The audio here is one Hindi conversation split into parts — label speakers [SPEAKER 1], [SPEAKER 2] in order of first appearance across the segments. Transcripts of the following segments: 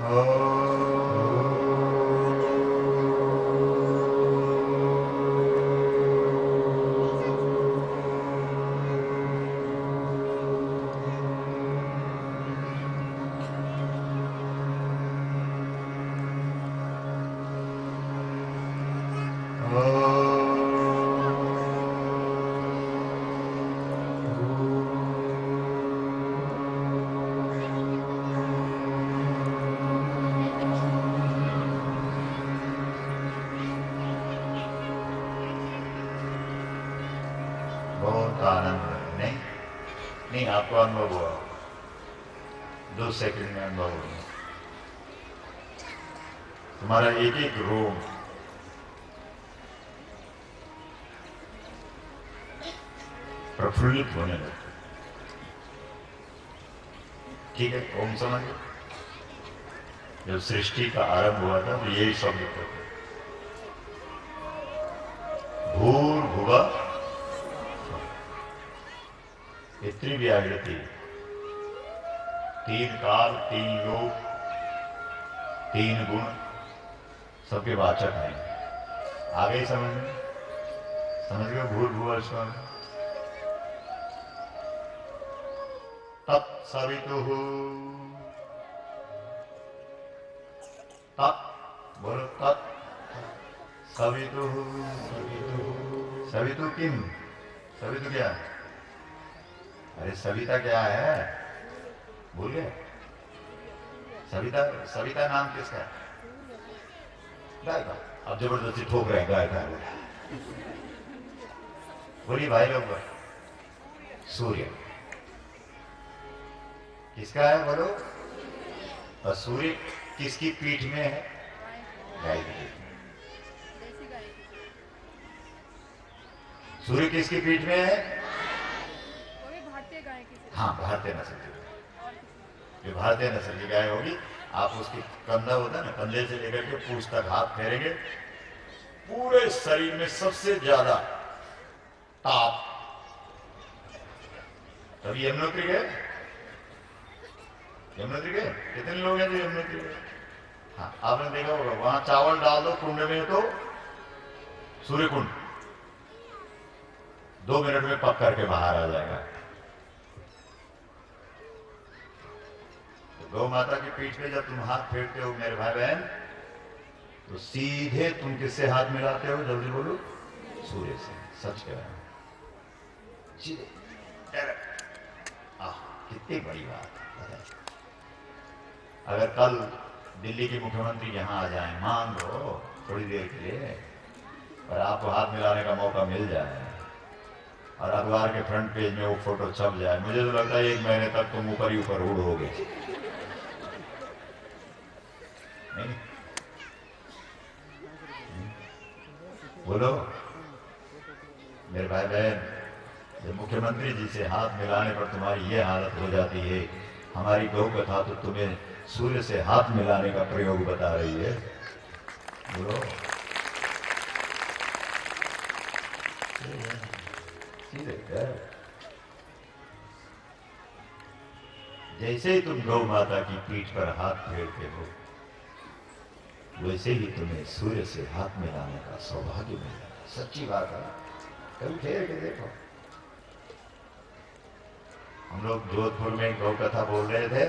[SPEAKER 1] बहुत आनंद नहीं नहीं आपको अनुभव हुआ 2 सेकंड में अनुभव हुआ तुम्हारा एक एक रोम प्रफुल्लित होने लगता। ठीक है, ओम समझ गए? जब सृष्टि का आरंभ हुआ था तो यही शब्द थे, भूर्भुवः इतनी भी आकृति 3 काल 3 लोक 3 गुण सबके वाचक हैं। आ गई समझ में? समझ गए? भूर्भुवः स्व तत्सवितुः तत् बोलो तत् सवितुः सवितु किम सवितु क्या? अरे सविता क्या है? भूल गए? सविता सविता नाम किसका है? गाय का। अब जबरदस्ती ठोक रहे हैं गाय का। बोलिए भाई लोग। सूर्य किसका है बोलो? और सूर्य किसकी पीठ में है? गाय की पीठ में। सूर्य किसकी पीठ में है? हाँ, भारतीय नस्ल की। जो भारतीय नस्ल की गाय होगी, आप उसकी कंधा होता है ना, कंधे से लेकर के पूंछ तक हाथ फेरेंगे, पूरे शरीर में सबसे ज्यादा ताप। तभी यमुनोत्री गए? यमुनोत्री गए? कितने लोग हैं जो यमुनोत्री गए? हाँ, आपने देखा होगा, वहां चावल डाल दो कुंड में तो सूर्य कुंड 2 मिनट में पक करके बाहर आ जाएगा। गौ माता की पीठ पे जब तुम हाथ फेरते हो मेरे भाई बहन, तो सीधे तुम किससे हाथ मिलाते हो? जल्दी बोलो। सूर्य से। सच कह रहा हूं, सीधे डायरेक्ट। कितनी बड़ी बात है। अगर कल दिल्ली के मुख्यमंत्री यहां आ जाए, मान लो थोड़ी देर के लिए, और आपको हाथ मिलाने का मौका मिल जाए और अखबार के फ्रंट पेज में वो फोटो छप जाए, मुझे तो लगता है 1 महीने तक तुम ऊपर ही ऊपर उड़ोगे। नहीं? बोलो मेरे भाई बहन, जब मुख्यमंत्री जी से हाथ मिलाने पर तुम्हारी ये हालत हो जाती है, हमारी गौ कथा तो तुम्हें सूर्य से हाथ मिलाने का प्रयोग बता रही है। बोलो जैसे ही तुम गौ माता की पीठ पर हाथ फेरते हो, वैसे ही तुम्हें सूर्य से हाथ मिलाने का सौभाग्य मिला। सच्ची बात है, कभी फेर के देखो। हम लोग जोधपुर में गौ कथा बोल रहे थे,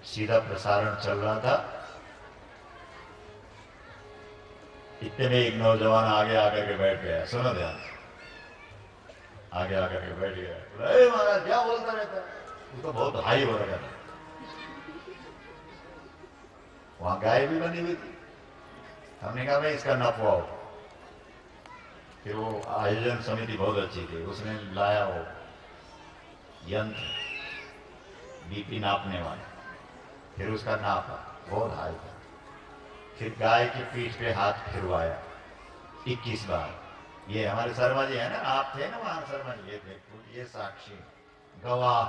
[SPEAKER 1] सीधा प्रसारण चल रहा था, इतने में एक नौजवान आगे आकर के बैठ गया। सुनो ध्यान, आगे आकर के बैठ गया, बोला महाराज क्या बोलता रहता है? वो तो बहुत हाई हो रहा था। वहां गाय भी बनी हुई थी। हमने कहा भाई इसका नपवाओ। फिर वो आयोजन समिति बहुत अच्छी थी, उसने लाया वो यंत्र बीपी नापने वाला, फिर उसका नापा, बहुत हाई था। फिर गाय की पीठ पे हाथ फिरवाया 21 बार। ये हमारे शर्मा जी है ना, आप थे ना वहां शर्मा जी, ये थे, ये साक्षी गवाह,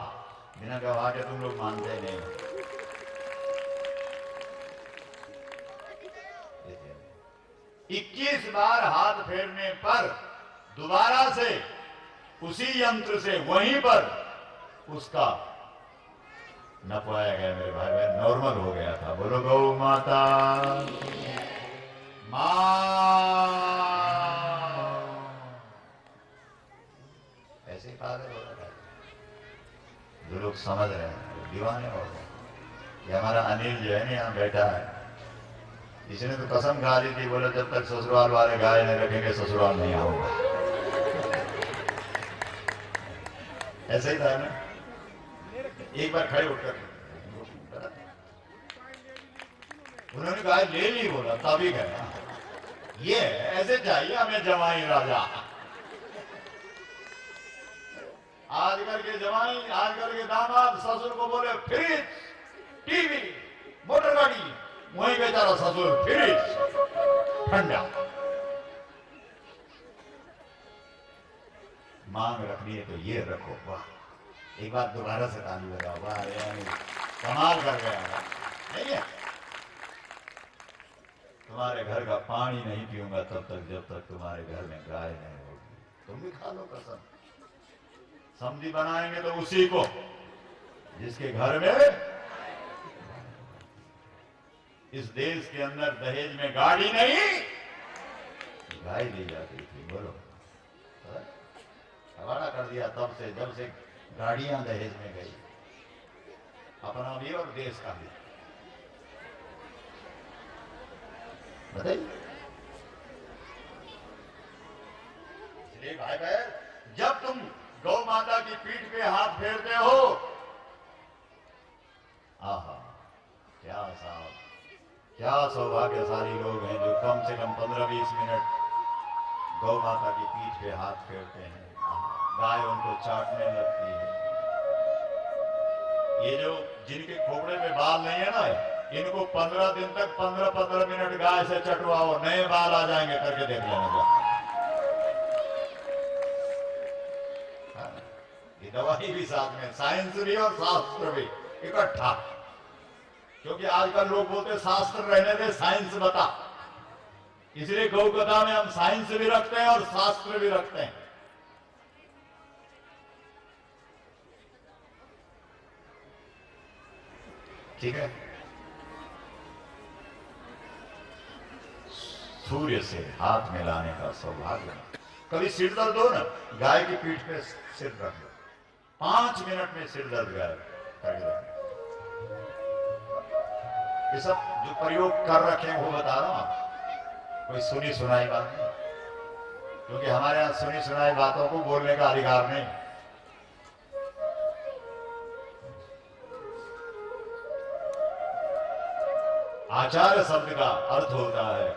[SPEAKER 1] बिना गवाह के तुम लोग मानते नहीं। 21 बार हाथ फेरने पर दोबारा से उसी यंत्र से वहीं पर उसका नपवाया गया मेरे भाई बहन, नॉर्मल हो गया था। बोलो गौ माता मां। ऐसे ही पागल हो रहा है जो लोग समझ रहे हैं, दीवाने हो गए। ये हमारा अनिल जो है ना यहाँ बैठा है, इसने तो कसम खा ली थी, बोले जब तक ससुराल वाले गाय नहीं रखेंगे ससुराल नहीं आऊंगा। ऐसा ही था ना। एक बार खड़े उठकर उन्होंने गाय ले ली, बोला तभी गया। ये ऐसे चाहिए हमें जवाई राजा। आजकल के जवाई, आजकल के दामाद ससुर को बोले फ्रिज, टीवी, मोटर गाड़ी, वही बेचारा ससुर फ्रिज ठंडा। मांग रखनी है तो ये रखो। वाह, एक बार दोबारा से ताली बजाओ। वाह यानी कमाल कर गया नहीं है। तुम्हारे घर का पानी नहीं पीऊंगा तब तक जब तक तुम्हारे घर में गाय नहीं होगी। तुम भी खा लो कसम। समझी बनाएंगे तो उसी को जिसके घर में, इस देश के अंदर दहेज में गाड़ी नहीं गाय दी जाती थी। बोलो, हवाला कर दिया तब से, जब से गाड़ियां दहेज में गई, अपना भी और देश का भी। बताइए। इसलिए भाई बहन, जब तुम गौ माता की पीठ पे हाथ फेरते हो, आहा क्या साहब, क्या सौभाग्यशाली लोग हैं जो कम से कम 15-20 मिनट गौ माता की पीठ पे हाथ फेरते हैं। गाय उनको चाटने लगती है। ये जो जिनके खोपड़े में बाल नहीं है ना, इनको 15 दिन तक 15-15 मिनट गाय से चटवाओ, नए बाल आ जाएंगे, करके देख लेना। ये दवाई भी साथ में, साइंस भी और शास्त्र भी इकट्ठा। क्योंकि आजकल लोग बोलते शास्त्र रहने दे, साइंस बता। इसलिए गौ कथा में हम साइंस भी रखते हैं और शास्त्र भी रखते हैं। ठीक है। सूर्य से हाथ मिलाने का सौभाग्य। कभी सिर दर्द हो ना, गाय की पीठ पे सिर रख दो, 5 मिनट में सिर दर्द गायब कर दो। ये सब जो प्रयोग कर रखे हैं वो बता रहा हूं आपको, कोई सुनी सुनाई बात नहीं। क्योंकि हमारे यहां सुनी सुनाई बातों को बोलने का अधिकार नहीं। आचार्य शब्द का अर्थ होता है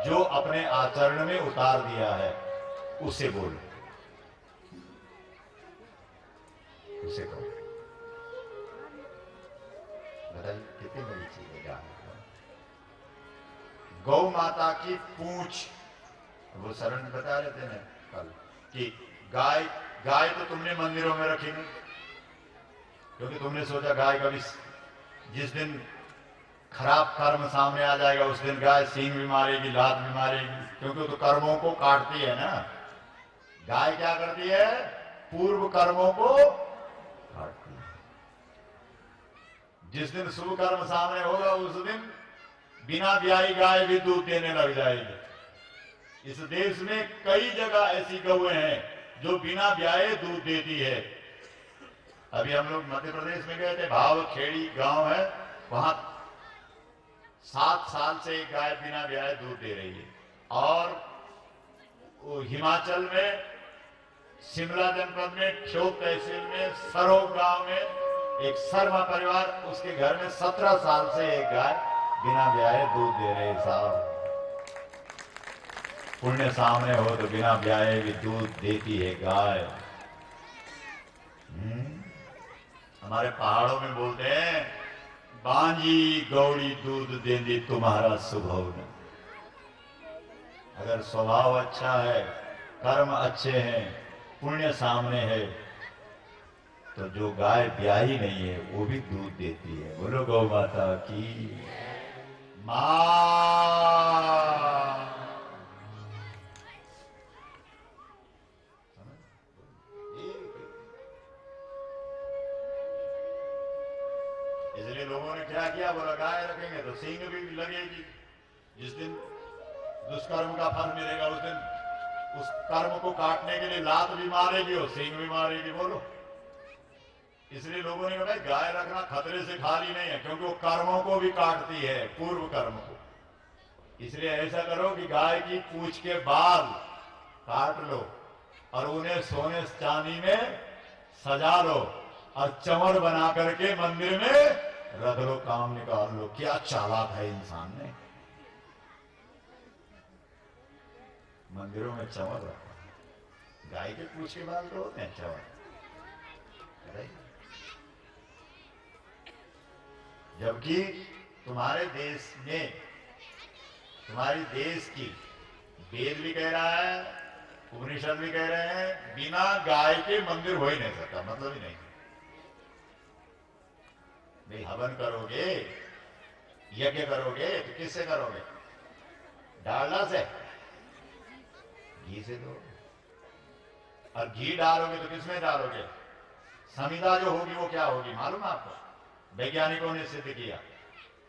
[SPEAKER 1] जो अपने आचरण में उतार दिया है उसे बोलो, उसे कहो। बताइए कितनी बड़ी चीज है गाय। गौ माता की पूंछ, वो शरण बता रहे थे ना कल कि गाय, गाय तो तुमने मंदिरों में रखी नहीं, क्योंकि तुमने सोचा गाय कभी, जिस दिन खराब कर्म सामने आ जाएगा उस दिन गाय सींग भी मारेगी, लात भी मारेगी, क्योंकि तो कर्मों को काटती है ना। गाय क्या करती है? पूर्व कर्मों को काटती है। जिस दिन शुभ कर्म सामने होगा उस दिन बिना ब्याही गाय भी दूध देने लग जाएगी। इस देश में कई जगह ऐसी गौएं हैं जो बिना ब्याहे दूध देती है। अभी हम लोग मध्य प्रदेश में गए थे, भाव खेड़ी गांव है, वहां 7 साल से एक गाय बिना ब्याहे दूध दे रही है। और वो हिमाचल में शिमला जनपद में ठियोग तहसील में सरोग गांव में एक शर्मा परिवार, उसके घर में 17 साल से एक गाय बिना ब्याहे दूध दे रहे। साहब पुण्य सामने हो तो बिना ब्याहे भी दूध देती है गाय। हमारे पहाड़ों में बोलते हैं, बांजी गौड़ी दूध देंदी तुम्हारा स्वभाव न। अगर स्वभाव अच्छा है, कर्म अच्छे हैं, पुण्य सामने है, तो जो गाय ब्याही नहीं है वो भी दूध देती है। बोलो गौ माता की मां। इसलिए लोगों ने क्या किया, बोला गाय रखेंगे तो सींग भी लगेगी, जिस दिन दुष्कर्म का फल मिलेगा उस दिन उस कर्म को काटने के लिए लात भी मारेगी और सींग भी मारेगी। बोलो, इसलिए लोगों ने कहा भाई गाय रखना खतरे से खाली नहीं है, क्योंकि वो कर्मों को भी काटती है, पूर्व कर्म को। इसलिए ऐसा करो कि गाय की पूंछ के बाल काट लो और उन्हें सोने चांदी में सजा लो और चमड़ बना करके मंदिर में रख लो, काम निकाल लो। क्या चालाक है इंसान ने, मंदिरों में चमड़ रखा। गाय के पूंछ के बाल तो होते हैं चमड़। जबकि तुम्हारे देश में, तुम्हारी देश की वेद भी कह रहा है, उपनिषद भी कह रहे हैं, बिना गाय के मंदिर हो ही नहीं सकता, मतलब ही नहीं। भाई हवन करोगे, यज्ञ करोगे तो किससे करोगे? डालडा से, घी से दो। और घी डालोगे तो किसमें डालोगे? समिधा जो होगी वो क्या होगी मालूम है आपको? वैज्ञानिकों ने सिद्ध किया,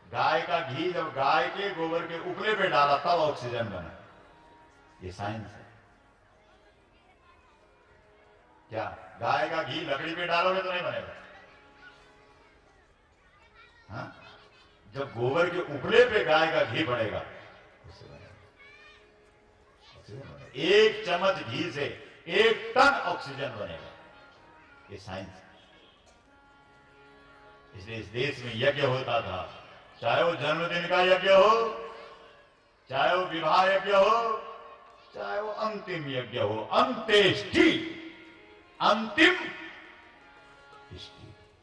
[SPEAKER 1] गाय का घी जब गाय के गोबर के उपले पे डाला तब ऑक्सीजन बना। ये साइंस है। क्या गाय का घी लकड़ी पे डालोगे तो नहीं बनेगा? हाँ? जब गोबर के उपले पे गाय का घी पड़ेगा उससे बनेगा। एक चम्मच घी से 1 टन ऑक्सीजन बनेगा। ये साइंस है। इसलिए इस देश में यज्ञ होता था, चाहे वो जन्मदिन का यज्ञ हो, चाहे वो विवाह यज्ञ हो, चाहे वो अंतिम यज्ञ हो, अंत्येष्टि, अंतिम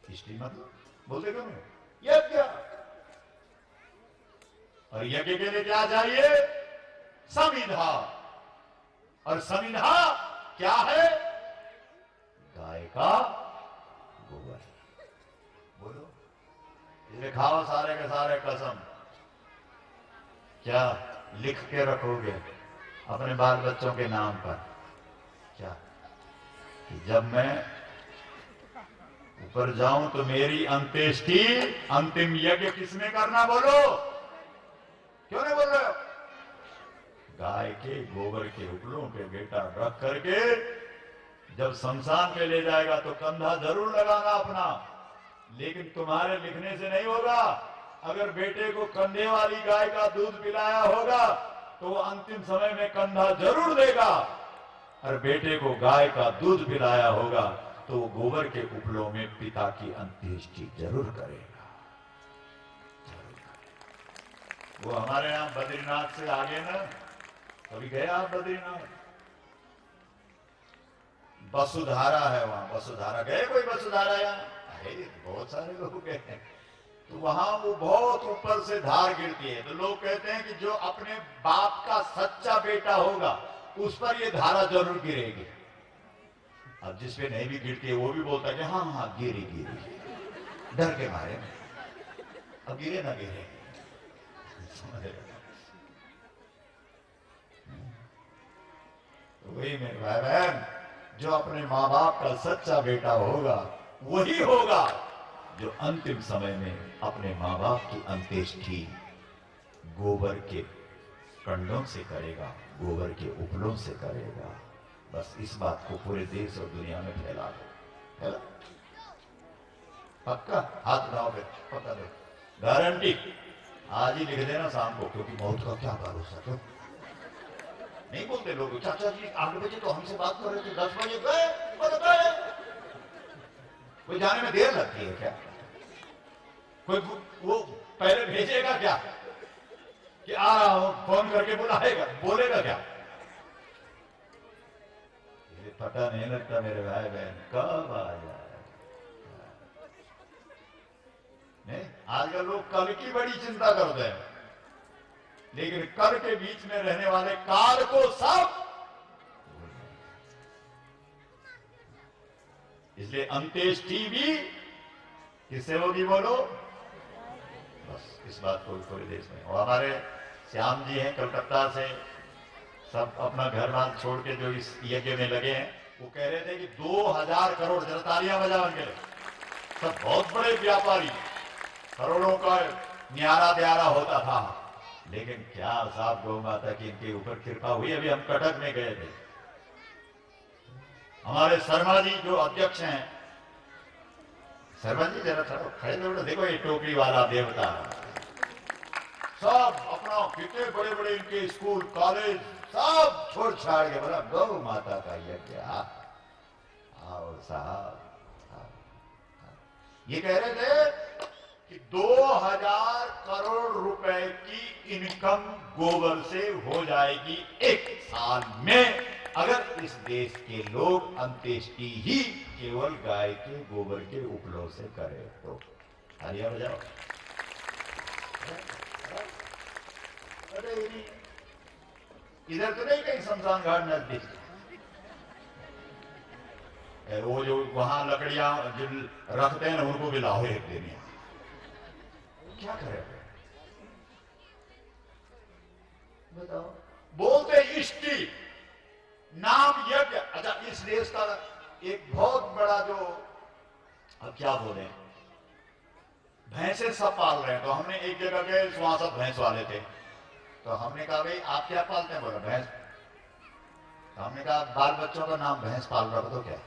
[SPEAKER 1] इष्टि मतलब बोलते क्यों नहीं? यज्ञ। और यज्ञ के लिए क्या चाहिए? समिधा। और समिधा क्या है? गाय का गोबर। बोलो, इसलिए खाओ सारे के सारे कसम। क्या लिख के रखोगे अपने बाल बच्चों के नाम पर? क्या कि जब मैं ऊपर जाऊं तो मेरी अंत्येष्टि, अंतिम यज्ञ किसमें करना? बोलो, क्यों नहीं बोल रहे हो? गाय के गोबर के उपलों पे बेटा रख करके जब शमशान पे ले जाएगा तो कंधा जरूर लगाना अपना, लेकिन तुम्हारे लिखने से नहीं होगा। अगर बेटे को कंधे वाली गाय का दूध पिलाया होगा तो वो अंतिम समय में कंधा जरूर देगा, और बेटे को गाय का दूध पिलाया होगा तो वो गोबर के उपलों में पिता की अंत्येष्टि जरूर करेगा। वो हमारे यहां बद्रीनाथ से आगे ना, कभी गए आप बद्रीनाथ? वसुधारा है वहां, वसुधारा गए? कोई वसुधारा यहाँ? अरे बहुत सारे लोग गए हैं। तो वहां वो बहुत ऊपर से धार गिरती है, तो लोग कहते हैं कि जो अपने बाप का सच्चा बेटा होगा उस पर ये धारा जरूर गिरेगी। अब जिसपे नहीं भी गिरती है वो भी बोलता है कि हाँ हाँ गिरी गिरी, डर के मारे। अब गिरे ना गिरे, तो वही मेरे भाई बहन, जो अपने माँ बाप का सच्चा बेटा होगा वही होगा जो अंतिम समय में अपने माँ बाप की अंत्येष्टि गोबर के कंडों से करेगा, गोबर के उपलों से करेगा। बस इस बात को पूरे देश और दुनिया में फैला दो। पक्का हाथ उठाओ, फिर पक्का दो, गारंटी। आज ही लिख देना शाम को, क्योंकि मौत का क्या भरोसा। क्यों नहीं बोलते लोग? चाचा जी 8 बजे तो हमसे बात कर रहे थे, 10 बजे गए। कोई जाने में देर लगती है क्या? कोई वो पहले भेजेगा क्या कि आ रहा हूं, फोन करके बुलाएगा, बोलेगा क्या? ये पता नहीं लगता मेरे भाई बहन कब आ जाए। नहीं, आजकल लोग कल की बड़ी चिंता करते हैं, लेकिन कल के बीच में रहने वाले काल को सब। इसलिए अंत्येष्टि भी किससे होगी? बोलो, बस इस बात को पूरे देश में। और हमारे श्याम जी हैं कलकत्ता से, सब अपना घर बार छोड़ के जो इस यज्ञ में लगे हैं, वो कह रहे थे कि 2000 करोड़, जरा तालियां बजा उनके लिए, सब बहुत बड़े व्यापारी, करोड़ों का न्यारा प्यारा होता था, लेकिन क्या साहब गौ माता की इनके ऊपर कृपा हुई। अभी हम कटक में गए थे, हमारे शर्मा जी जो अध्यक्ष हैं, शर्मा जी जरा खड़े तो देखो, ये टोपी वाला देवता सब अपना कितने बड़े बड़े इनके स्कूल कॉलेज सब छोड़ छाड़ के बोला गौ माता का यज्ञ। आओ साहब, ये कह रहे थे कि 2000 करोड़ रुपए की इनकम गोबर से हो जाएगी एक साल में, अगर इस देश के लोग अंत्येष्टि ही केवल गाय के गोबर के उपलों से करें तो। तालियां बजाओ। अरे इधर तो नहीं कहीं शमशान घाट नजदीक, वो जो वहां लकड़ियां जो रखते हैं उनको भी लाओ एक दिन। क्या करे बताओ। बोलते इष्टि नाम यज्ञ। अच्छा, इस देश का एक बहुत बड़ा जो, अब क्या बोले, भैंसे सब पाल रहे हैं। तो हमने एक जगह गए, वहां सब भैंस वाले थे, तो हमने कहा भाई आप क्या पालते हैं? बोला भैंस। तो हमने कहा बाल बच्चों का नाम भैंस पाल रहा तो क्या?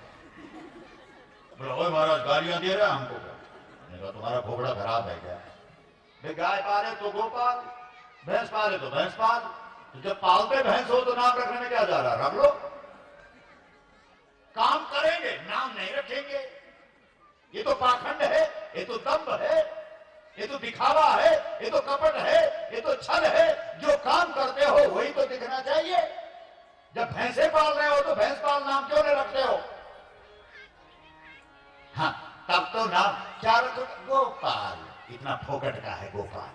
[SPEAKER 1] बोला ओए महाराज गालियां दे रहा है हमको क्या? मैंने कहा तुम्हारा घोड़ा खराब है क्या? भाई गाय पाले तो गोपाल, भैंस पाले तो भैंस पाल। तो जब पालते भैंस हो तो नाम रखने में क्या जा रहा? रख लो। काम करेंगे, नाम नहीं रखेंगे, ये तो पाखंड है, ये तो दंभ है, ये तो दिखावा है, ये तो कपट है, ये तो छल है। जो काम करते हो वही तो दिखना चाहिए। जब भैंसे पाल रहे हो तो भैंस पाल नाम क्यों नहीं रखते हो? हाँ, तब तो नाम क्या रखो? गोपाल। इतना फोकट का है गोपाल।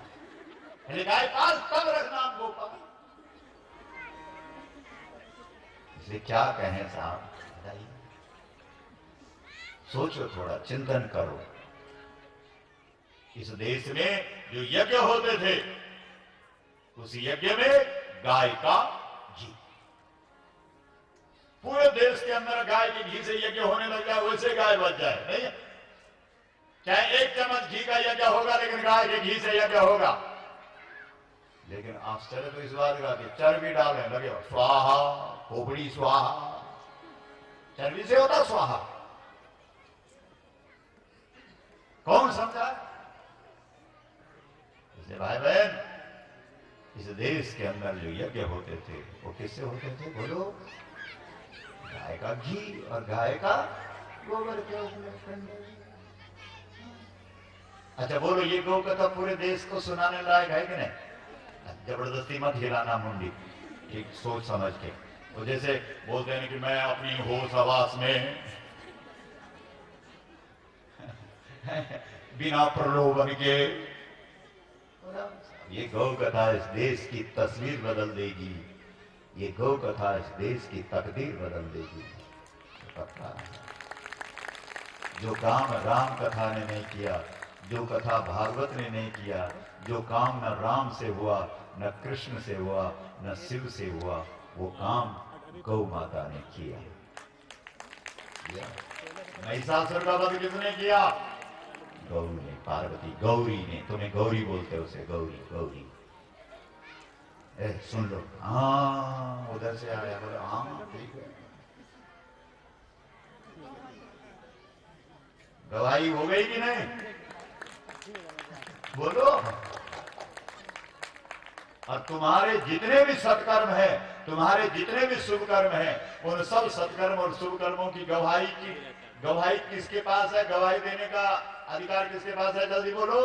[SPEAKER 1] पहले गाय पाल तब रख नाम गोपाल। इसलिए क्या कहें साहब, बताइए, सोचो, थोड़ा चिंतन करो। इस देश में जो यज्ञ होते थे, उस यज्ञ में गाय का घी, पूरे देश के अंदर गाय के घी से यज्ञ होने लग जाए, वैसे गाय बच जाए। नहीं, चाहे 1 चम्मच घी का यज्ञ होगा, लेकिन गाय के घी से यज्ञ होगा। लेकिन आश्चर्य तो इस बात का कि चर्बी डालने लगे, स्वाहा, खोपड़ी स्वाहा, चर्बी से होता स्वाहा। कौन समझा? इसलिए भाई बहन, इस देश के अंदर जो यज्ञ होते थे वो किससे होते थे? बोलो, गाय का घी और गाय का गोबर के उपलक्षण। अच्छा बोलो, ये गौ कथा पूरे देश को सुनाने लायक है कि नहीं? जबरदस्ती मत हिलाना मुंडी, ठीक सोच समझ के। तो जैसे बोलते हैं कि मैं अपनी होश हवास में बिना प्रलोभन के, ये गौ कथा इस देश की तस्वीर बदल देगी, ये गौ कथा इस देश की तकदीर बदल देगी। पता जो काम राम कथा ने नहीं किया, जो कथा भागवत ने नहीं किया, जो काम न राम से हुआ, न कृष्ण से हुआ, न शिव से हुआ, वो काम गौ माता ने किया। महिषासुर का वध किसने किया? गौ ने, पार्वती, गौरी ने। तुम्हें गौरी बोलते हो, उसे गौरी, गौरी। सुन लो, हाँ उधर से आया, बोले हाँ ठीक है। गवाही हो गई कि नहीं? बोलो। और तुम्हारे जितने भी सत्कर्म है, तुम्हारे जितने भी शुभ कर्म है, उन सब सत्कर्म और शुभ कर्मों की गवाही किसके पास है? गवाही देने का अधिकार किसके पास है? जल्दी बोलो।